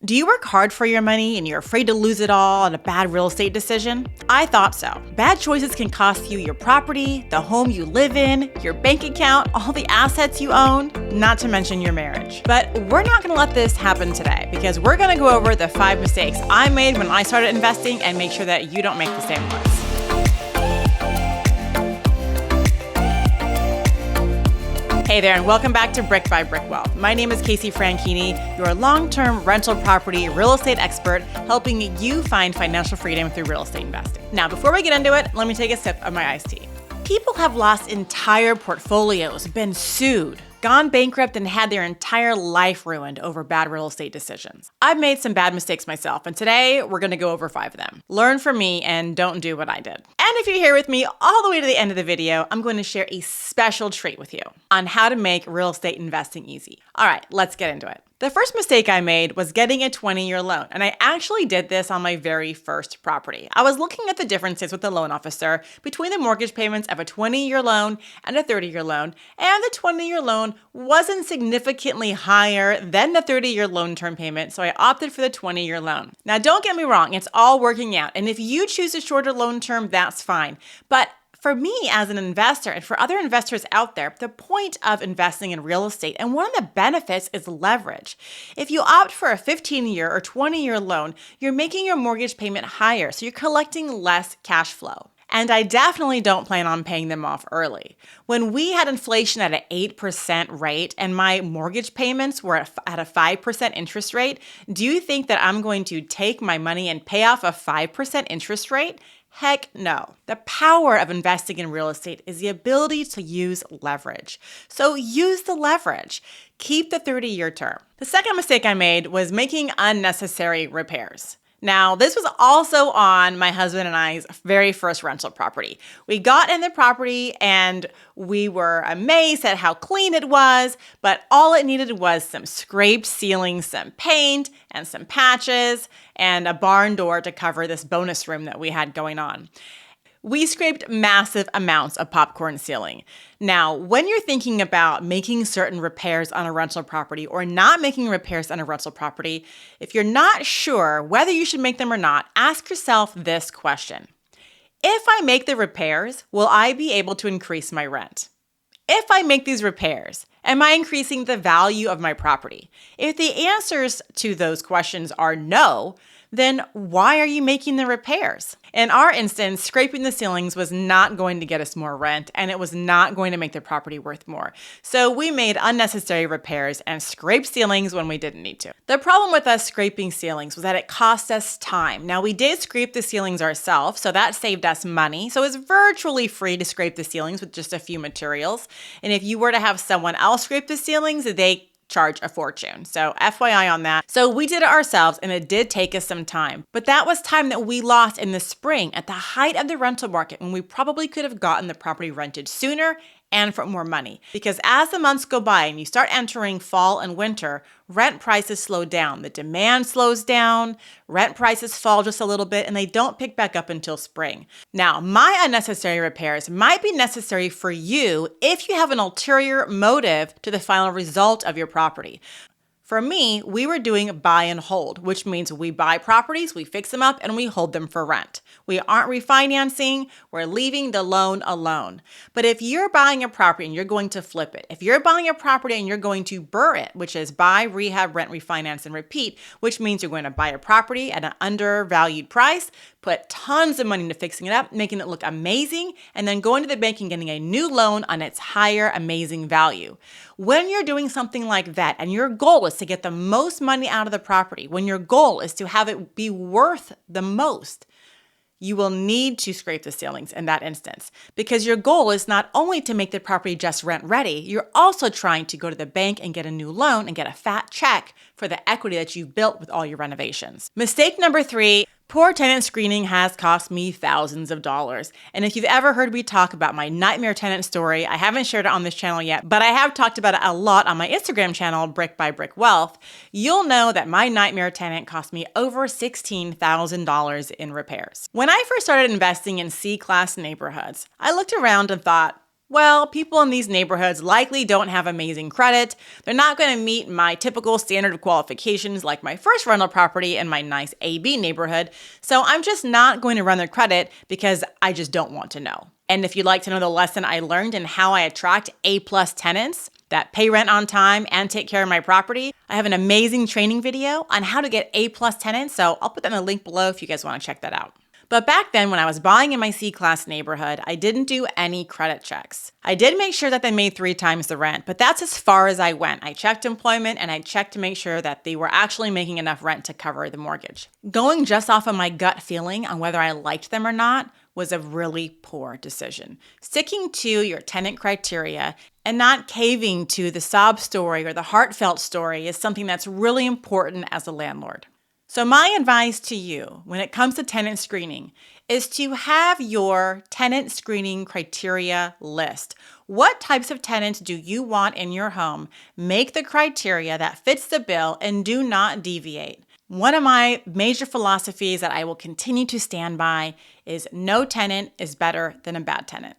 Do you work hard for your money and you're afraid to lose it all on a bad real estate decision? I thought so. Bad choices can cost you your property, the home you live in, your bank account, all the assets you own, not to mention your marriage. But we're not going to let this happen today because we're going to go over the 5 mistakes I made when I started investing and make sure that you don't make the same ones. Hey there, and welcome back to Brick by Brick Wealth. My name is Casey Franchini, your long-term rental property real estate expert, helping you find financial freedom through real estate investing. Now, before we get into it, let me take a sip of my iced tea. People have lost entire portfolios, been sued, gone bankrupt, and had their entire life ruined over bad real estate decisions. I've made some bad mistakes myself, and today we're going to go over 5 of them. Learn from me and don't do what I did. And if you're here with me all the way to the end of the video, I'm going to share a special treat with you on how to make real estate investing easy. All right, let's get into it. The first mistake I made was getting a 20-year loan, and I actually did this on my very first property. I was looking at the differences with the loan officer between the mortgage payments of a 20-year loan and a 30-year loan, and the 20-year loan wasn't significantly higher than the 30-year loan term payment, so I opted for the 20-year loan. Now, don't get me wrong, it's all working out, and if you choose a shorter loan term, that's fine. But for me as an investor and for other investors out there, the point of investing in real estate and one of the benefits is leverage. If you opt for a 15-year or 20-year loan, you're making your mortgage payment higher, so you're collecting less cash flow. And I definitely don't plan on paying them off early. When we had inflation at an 8% rate and my mortgage payments were at a 5% interest rate, do you think that I'm going to take my money and pay off a 5% interest rate? Heck no. The power of investing in real estate is the ability to use leverage. So use the leverage. Keep the 30-year term. The second mistake I made was making unnecessary repairs. Now, this was also on my husband and I's very first rental property. We got in the property and we were amazed at how clean it was, but all it needed was some scraped ceilings, some paint, and some patches, and a barn door to cover this bonus room that we had going on. We scraped massive amounts of popcorn ceiling. Now, when you're thinking about making certain repairs on a rental property or not making repairs on a rental property, if you're not sure whether you should make them or not, ask yourself this question. If I make the repairs, will I be able to increase my rent? If I make these repairs, am I increasing the value of my property? If the answers to those questions are no, then why are you making the repairs? In our instance, scraping the ceilings was not going to get us more rent, and it was not going to make the property worth more. So we made unnecessary repairs and scraped ceilings when we didn't need to. The problem with us scraping ceilings was that it cost us time. Now, we did scrape the ceilings ourselves, so that saved us money. So it's virtually free to scrape the ceilings with just a few materials. And if you were to have someone else scrape the ceilings, they charge a fortune. So FYI on that. So we did it ourselves and it did take us some time, but that was time that we lost in the spring at the height of the rental market when we probably could have gotten the property rented sooner and for more money. Because as the months go by and you start entering fall and winter, rent prices slow down. The demand slows down, rent prices fall just a little bit, and they don't pick back up until spring. Now, my unnecessary repairs might be necessary for you if you have an ulterior motive to the final result of your property. For me, we were doing buy and hold, which means we buy properties, we fix them up, and we hold them for rent. We aren't refinancing, we're leaving the loan alone. But if you're buying a property and you're going to flip it, if you're buying a property and you're going to BRRRR it, which is buy, rehab, rent, refinance, and repeat, which means you're going to buy a property at an undervalued price, put tons of money into fixing it up, making it look amazing, and then going to the bank and getting a new loan on its higher amazing value. When you're doing something like that and your goal is to get the most money out of the property, when your goal is to have it be worth the most, you will need to scrape the ceilings in that instance because your goal is not only to make the property just rent ready, you're also trying to go to the bank and get a new loan and get a fat check for the equity that you've built with all your renovations. Mistake number 3, poor tenant screening has cost me thousands of dollars. And if you've ever heard me talk about my nightmare tenant story, I haven't shared it on this channel yet, but I have talked about it a lot on my Instagram channel, Brick by Brick Wealth. You'll know that my nightmare tenant cost me over $16,000 in repairs. When I first started investing in C-class neighborhoods, I looked around and thought, Well, people in these neighborhoods likely don't have amazing credit. They're not going to meet my typical standard of qualifications like my first rental property in my nice AB neighborhood. So I'm just not going to run their credit because I just don't want to know. And if you'd like to know the lesson I learned and how I attract A-plus tenants that pay rent on time and take care of my property, I have an amazing training video on how to get A-plus tenants. So I'll put that in the link below if you guys want to check that out. But back then, when I was buying in my C-class neighborhood, I didn't do any credit checks. I did make sure that they made 3 times the rent, but that's as far as I went. I checked employment and I checked to make sure that they were actually making enough rent to cover the mortgage. Going just off of my gut feeling on whether I liked them or not was a really poor decision. Sticking to your tenant criteria and not caving to the sob story or the heartfelt story is something that's really important as a landlord. So my advice to you when it comes to tenant screening is to have your tenant screening criteria list. What types of tenants do you want in your home? Make the criteria that fits the bill and do not deviate. One of my major philosophies that I will continue to stand by is no tenant is better than a bad tenant.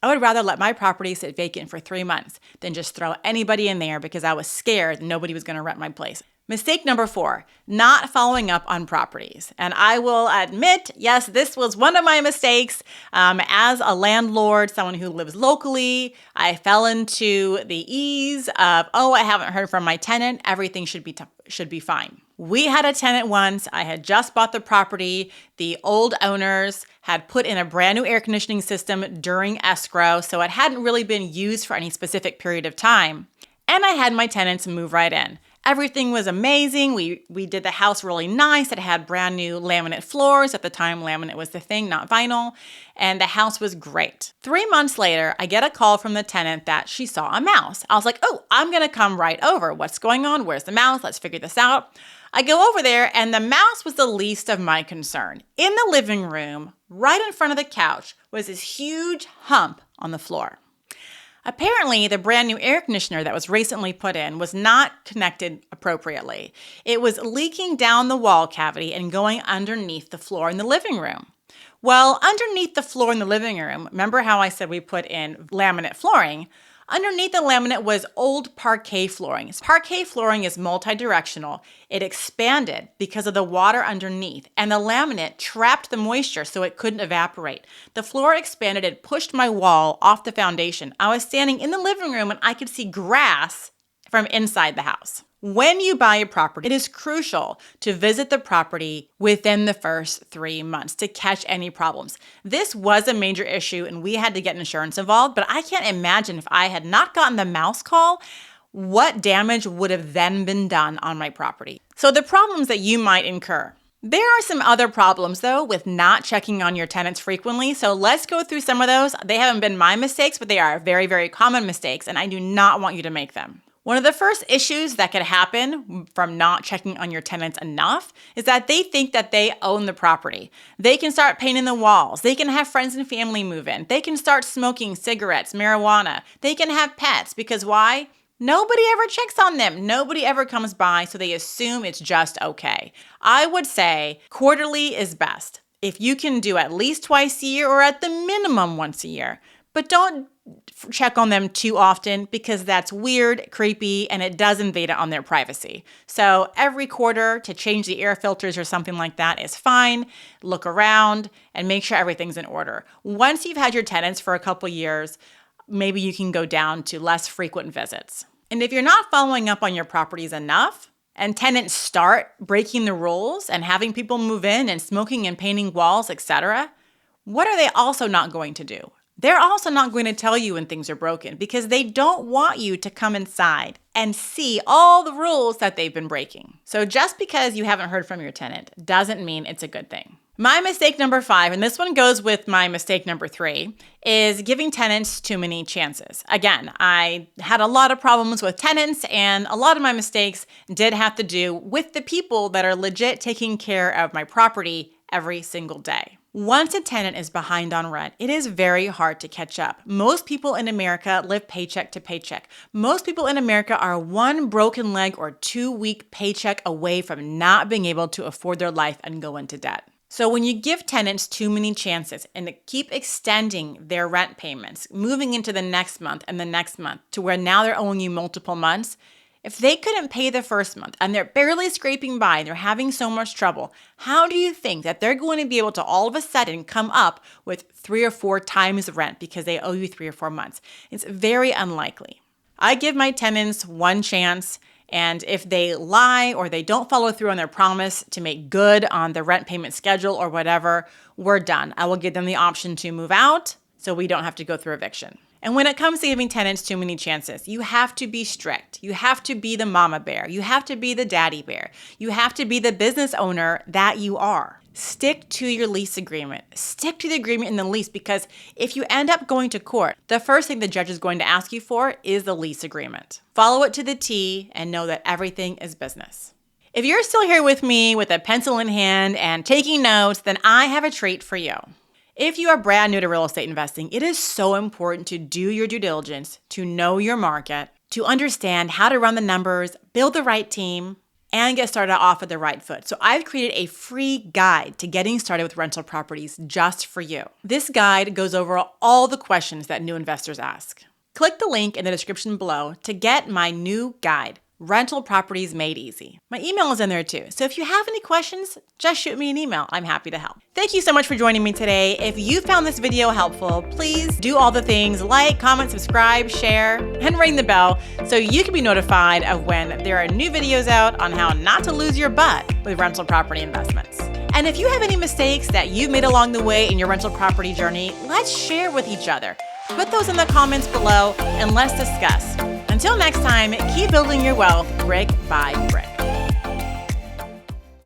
I would rather let my property sit vacant for 3 months than just throw anybody in there because I was scared nobody was going to rent my place. Mistake number 4, not following up on properties. And I will admit, yes, this was one of my mistakes. As a landlord, someone who lives locally, I fell into the ease of, I haven't heard from my tenant. Everything should be fine. We had a tenant once. I had just bought the property. The old owners had put in a brand new air conditioning system during escrow, so it hadn't really been used for any specific period of time. And I had my tenants move right in. Everything was amazing. We did the house really nice. It had brand new laminate floors. At the time, laminate was the thing, not vinyl. And the house was great. 3 months later, I get a call from the tenant that she saw a mouse. I was like, I'm going to come right over. What's going on? Where's the mouse? Let's figure this out. I go over there, and the mouse was the least of my concern. In the living room, right in front of the couch, was this huge hump on the floor. Apparently, the brand new air conditioner that was recently put in was not connected appropriately. It was leaking down the wall cavity and going underneath the floor in the living room. Well, underneath the floor in the living room, remember how I said we put in laminate flooring? Underneath the laminate was old parquet flooring. Parquet flooring is multi-directional. It expanded because of the water underneath, and the laminate trapped the moisture so it couldn't evaporate. The floor expanded and pushed my wall off the foundation. I was standing in the living room and I could see grass from inside the house. When you buy a property, it is crucial to visit the property within the first 3 months to catch any problems. This was a major issue and we had to get insurance involved, but I can't imagine if I had not gotten the mouse call, what damage would have then been done on my property. So the problems that you might incur. There are some other problems though with not checking on your tenants frequently. So let's go through some of those. They haven't been my mistakes, but they are very, very common mistakes and I do not want you to make them. One of the first issues that could happen from not checking on your tenants enough is that they think that they own the property. They can start painting the walls. They can have friends and family move in. They can start smoking cigarettes, marijuana. They can have pets because why? Nobody ever checks on them. Nobody ever comes by, so they assume it's just okay. I would say quarterly is best. If you can do at least twice a year or at the minimum once a year, but don't check on them too often because that's weird, creepy, and it does invade on their privacy. So every quarter to change the air filters or something like that is fine. Look around and make sure everything's in order. Once you've had your tenants for a couple years, maybe you can go down to less frequent visits. And if you're not following up on your properties enough, and tenants start breaking the rules and having people move in and smoking and painting walls, etc., what are they also not going to do? They're also not going to tell you when things are broken because they don't want you to come inside and see all the rules that they've been breaking. So just because you haven't heard from your tenant doesn't mean it's a good thing. My mistake number 5, and this one goes with my mistake number 3, is giving tenants too many chances. Again, I had a lot of problems with tenants and a lot of my mistakes did have to do with the people that are legit taking care of my property every single day. Once a tenant is behind on rent, it is very hard to catch up. Most people in America live paycheck to paycheck. Most people in America are 1 broken leg or 2 week paycheck away from not being able to afford their life and go into debt. So when you give tenants too many chances and keep extending their rent payments, moving into the next month and the next month to where now they're owing you multiple months, if they couldn't pay the first month and they're barely scraping by and they're having so much trouble, how do you think that they're going to be able to all of a sudden come up with 3 or 4 times the rent because they owe you 3 or 4 months? It's very unlikely. I give my tenants one chance. And if they lie or they don't follow through on their promise to make good on the rent payment schedule or whatever, we're done. I will give them the option to move out so we don't have to go through eviction. And when it comes to giving tenants too many chances, you have to be strict. You have to be the mama bear. You have to be the daddy bear. You have to be the business owner that you are. Stick to your lease agreement. Stick to the agreement in the lease, because if you end up going to court, the first thing the judge is going to ask you for is the lease agreement. Follow it to the T and know that everything is business. If you're still here with me with a pencil in hand and taking notes, then I have a treat for you. If you are brand new to real estate investing, it is so important to do your due diligence, to know your market, to understand how to run the numbers, build the right team, and get started off with the right foot. So I've created a free guide to getting started with rental properties just for you. This guide goes over all the questions that new investors ask. Click the link in the description below to get my new guide, Rental Properties Made Easy. My email is in there too. So if you have any questions, just shoot me an email. I'm happy to help. Thank you so much for joining me today. If you found this video helpful, please do all the things: like, comment, subscribe, share, and ring the bell so you can be notified of when there are new videos out on how not to lose your butt with rental property investments. And if you have any mistakes that you've made along the way in your rental property journey, let's share with each other. Put those in the comments below and let's discuss. Until next time, keep building your wealth brick by brick.